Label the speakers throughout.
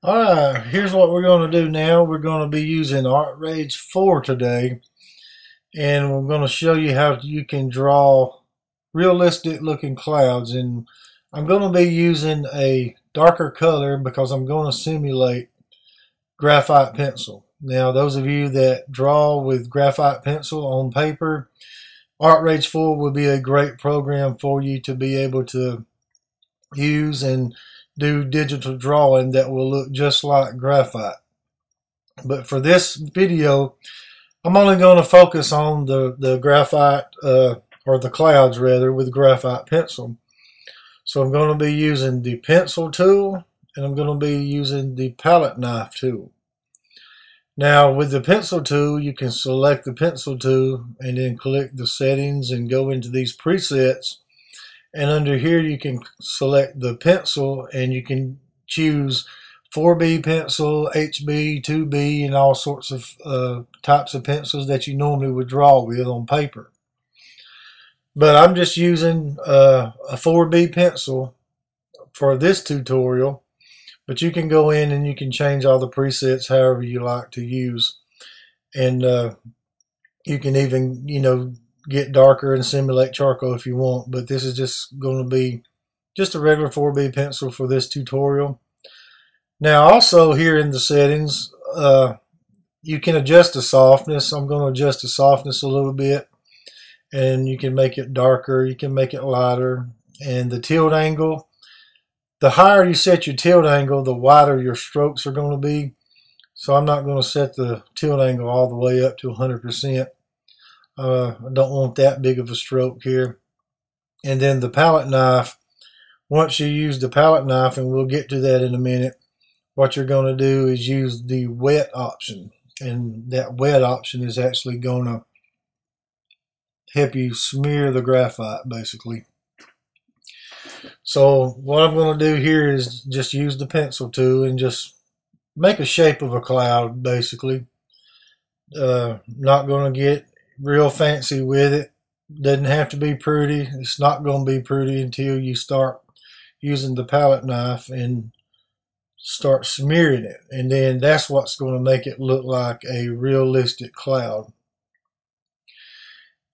Speaker 1: Alright, here's what we're going to do now. We're going to be using ArtRage 4 today, and we're going to show you how you can draw realistic looking clouds. And I'm going to be using a darker color because I'm going to simulate graphite pencil. Now, those of you that draw with graphite pencil on paper, ArtRage 4 will be a great program for you to be able to use and do digital drawing that will look just like graphite. But for this video, I'm only going to focus on the graphite, or the clouds rather, with graphite pencil. So I'm going to be using the pencil tool, and I'm going to be using the palette knife tool. Now with the pencil tool, you can select the pencil tool and then click the settings and go into these presets. And under here you can select the pencil and you can choose 4B pencil, HB, 2B, and all sorts of types of pencils that you normally would draw with on paper. But I'm just using a 4B pencil for this tutorial. But you can go in and you can change all the presets however you like to use. And you can even, get darker and simulate charcoal if you want, but this is just going to be just a regular 4B pencil for this tutorial. Now also here in the settings, you can adjust the softness. I'm going to adjust the softness a little bit, and you can make it darker, you can make it lighter. And the tilt angle, the higher you set your tilt angle, the wider your strokes are going to be. So I'm not going to set the tilt angle all the way up to 100%. I don't want that big of a stroke here. And then the palette knife, once you use the palette knife, and we'll get to that in a minute, what you're going to do is use the wet option. And that wet option is actually going to help you smear the graphite, basically. So what I'm going to do here is just use the pencil tool and just make a shape of a cloud, basically. Not going to get real fancy with it. Doesn't have to be pretty. It's not going to be pretty until you start using the palette knife and start smearing it, and then that's what's going to make it look like a realistic cloud.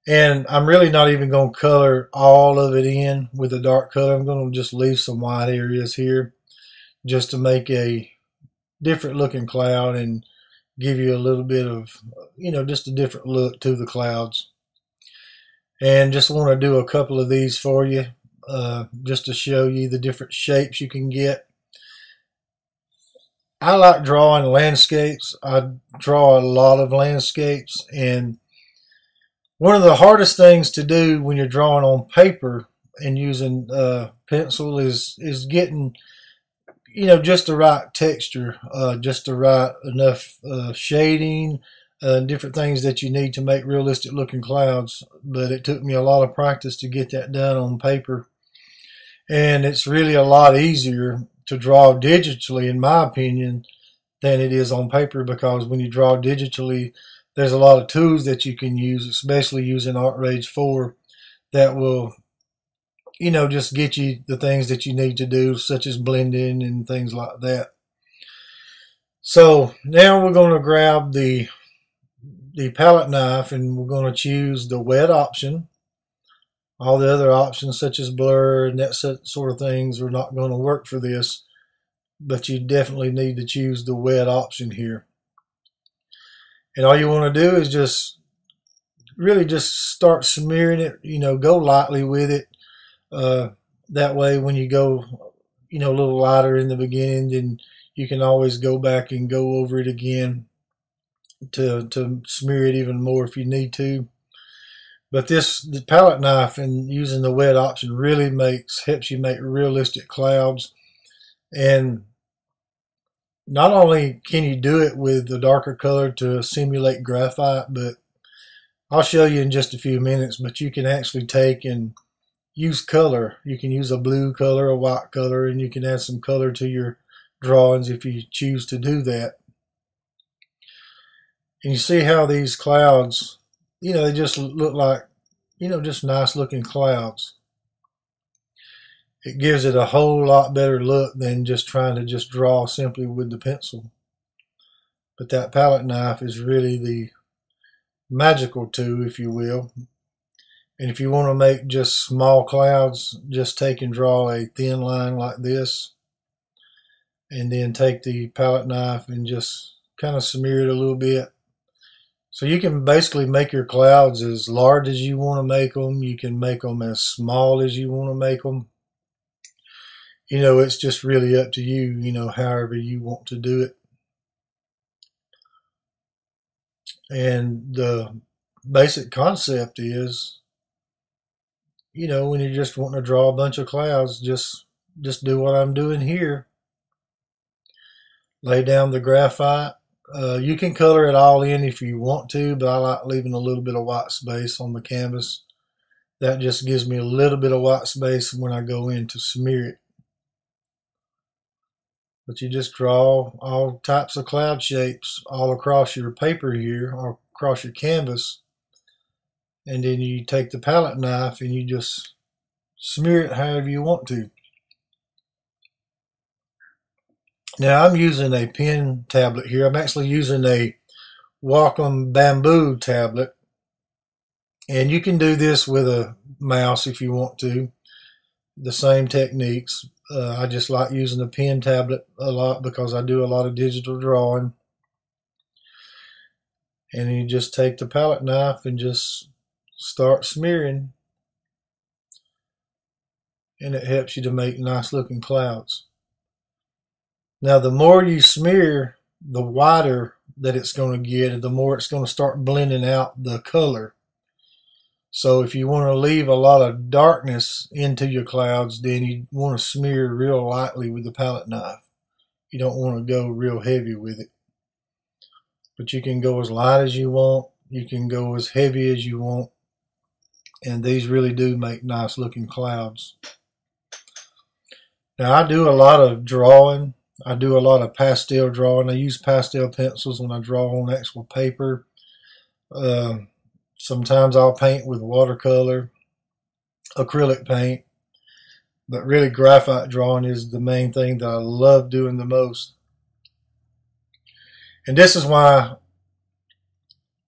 Speaker 1: And I'm really not even going to color all of it in with a dark color. I'm going to just leave some white areas here just to make a different looking cloud and give you a little bit of, just a different look to the clouds. And just want to do a couple of these for you, just to show you the different shapes you can get. I like drawing landscapes. I draw a lot of landscapes, and one of the hardest things to do when you're drawing on paper and using pencil is getting just the right texture, just the right enough shading, different things that you need to make realistic looking clouds. But it took me a lot of practice to get that done on paper. And it's really a lot easier to draw digitally, in my opinion, than it is on paper, because when you draw digitally, there's a lot of tools that you can use, especially using ArtRage 4, that will just get you the things that you need to do, such as blending and things like that. So now we're going to grab the palette knife, and we're going to choose the wet option. All the other options, such as blur and that sort of things, are not going to work for this, but you definitely need to choose the wet option here. And all you want to do is just really just start smearing it, go lightly with it. That way when you go, a little lighter in the beginning, then you can always go back and go over it again to smear it even more if you need to. But the palette knife and using the wet option really helps you make realistic clouds. And not only can you do it with the darker color to simulate graphite, but I'll show you in just a few minutes, but you can actually take and use color. You can use a blue color, a white color, and you can add some color to your drawings if you choose to do that. And you see how these clouds, they just look like, just nice looking clouds. it gives it a whole lot better look than just trying to just draw simply with the pencil. But that palette knife is really the magical tool, if you will. And if you want to make just small clouds, just take and draw a thin line like this, and then take the palette knife and just kind of smear it a little bit. So you can basically make your clouds as large as you want to make them. You can make them as small as you want to make them. You know, it's just really up to you, you know, however you want to do it. And the basic concept is, you know, when you're just wanting to draw a bunch of clouds, just do what I'm doing here. Lay down the graphite. You can color it all in if you want to, but I like leaving a little bit of white space on the canvas. That just gives me a little bit of white space when I go in to smear it. But you just draw all types of cloud shapes all across your paper here, or across your canvas. And then you take the palette knife and you just smear it however you want to. Now I'm using a pen tablet here. I'm actually using a Wacom bamboo tablet. And you can do this with a mouse if you want to. The same techniques. I just like using a pen tablet a lot because I do a lot of digital drawing. And you just take the palette knife and just start smearing. And it helps you to make nice looking clouds. Now the more you smear, the whiter that it's going to get, and the more it's going to start blending out the color. So if you want to leave a lot of darkness into your clouds, then you want to smear real lightly with the palette knife. You don't want to go real heavy with it. But you can go as light as you want. You can go as heavy as you want. And these really do make nice looking clouds. Now I do a lot of drawing. I do a lot of pastel drawing. I use pastel pencils when I draw on actual paper. Sometimes I'll paint with watercolor, acrylic paint. But really graphite drawing is the main thing that I love doing the most. And this is why,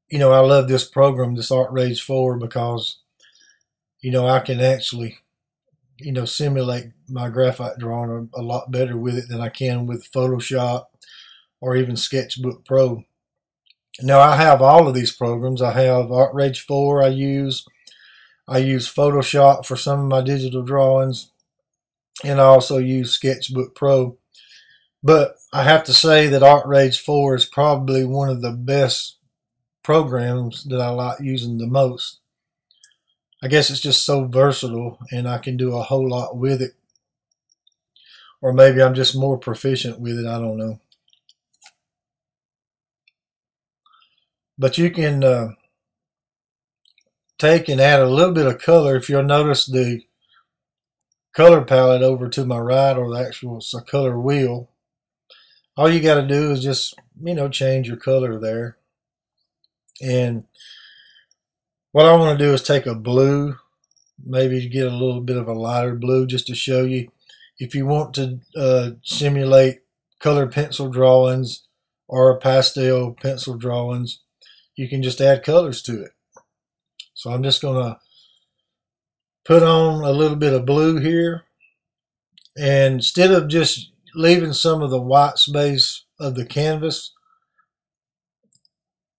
Speaker 1: you know, I love this program, this Art Rage 4, because, you know, I can actually, you know, simulate my graphite drawing a lot better with it than I can with Photoshop or even Sketchbook Pro. Now I have all of these programs. I have Art Rage 4 I use Photoshop for some of my digital drawings, and I also use Sketchbook Pro. But I have to say that Art Rage 4 is probably one of the best programs that I like using the most. I guess it's just so versatile and I can do a whole lot with it. Or maybe I'm just more proficient with it, I don't know. But you can take and add a little bit of color. If you'll notice the color palette over to my right, or the actual color wheel, all you got to do is just, you know, change your color there. And what I want to do is take a blue, maybe get a little bit of a lighter blue, just to show you. If you want to simulate color pencil drawings or pastel pencil drawings, you can just add colors to it. So I'm just going to put on a little bit of blue here. And instead of just leaving some of the white space of the canvas,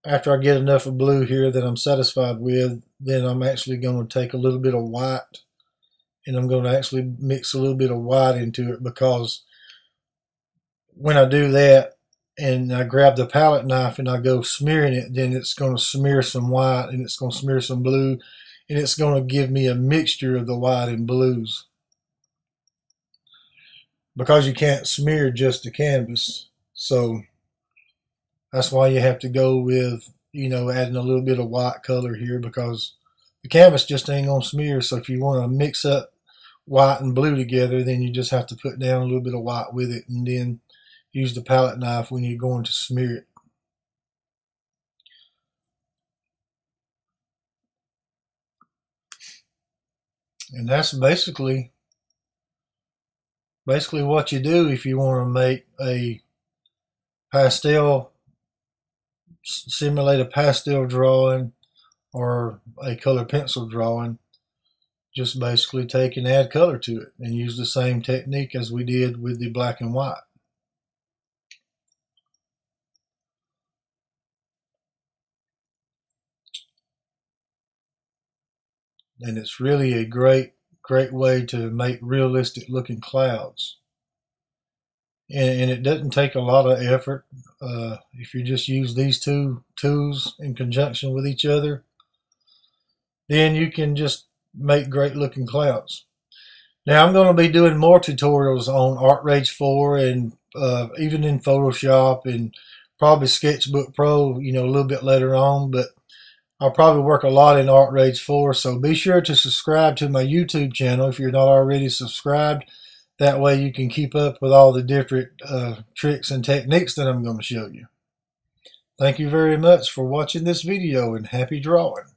Speaker 1: after I get enough of blue here that I'm satisfied with, then I'm actually going to take a little bit of white, and I'm going to actually mix a little bit of white into it, because when I do that and I grab the palette knife and I go smearing it, then it's going to smear some white and it's going to smear some blue, and it's going to give me a mixture of the white and blues, because you can't smear just the canvas. So that's why you have to go with, you know, adding a little bit of white color here, because the canvas just ain't going to smear. So if you want to mix up white and blue together, then you just have to put down a little bit of white with it, and then use the palette knife when you're going to smear it. And that's basically basically what you do if you want to make a pastel, simulate a pastel drawing or a color pencil drawing, just basically take and add color to it and use the same technique as we did with the black and white. And it's really a great way to make realistic looking clouds. And it doesn't take a lot of effort. If you just use these two tools in conjunction with each other, then you can just make great looking clouds. Now I'm going to be doing more tutorials on ArtRage 4 and even in Photoshop and probably Sketchbook Pro, a little bit later on, but I'll probably work a lot in ArtRage 4, so be sure to subscribe to my YouTube channel if you're not already subscribed. That way you can keep up with all the different tricks and techniques that I'm going to show you. Thank you very much for watching this video, and happy drawing.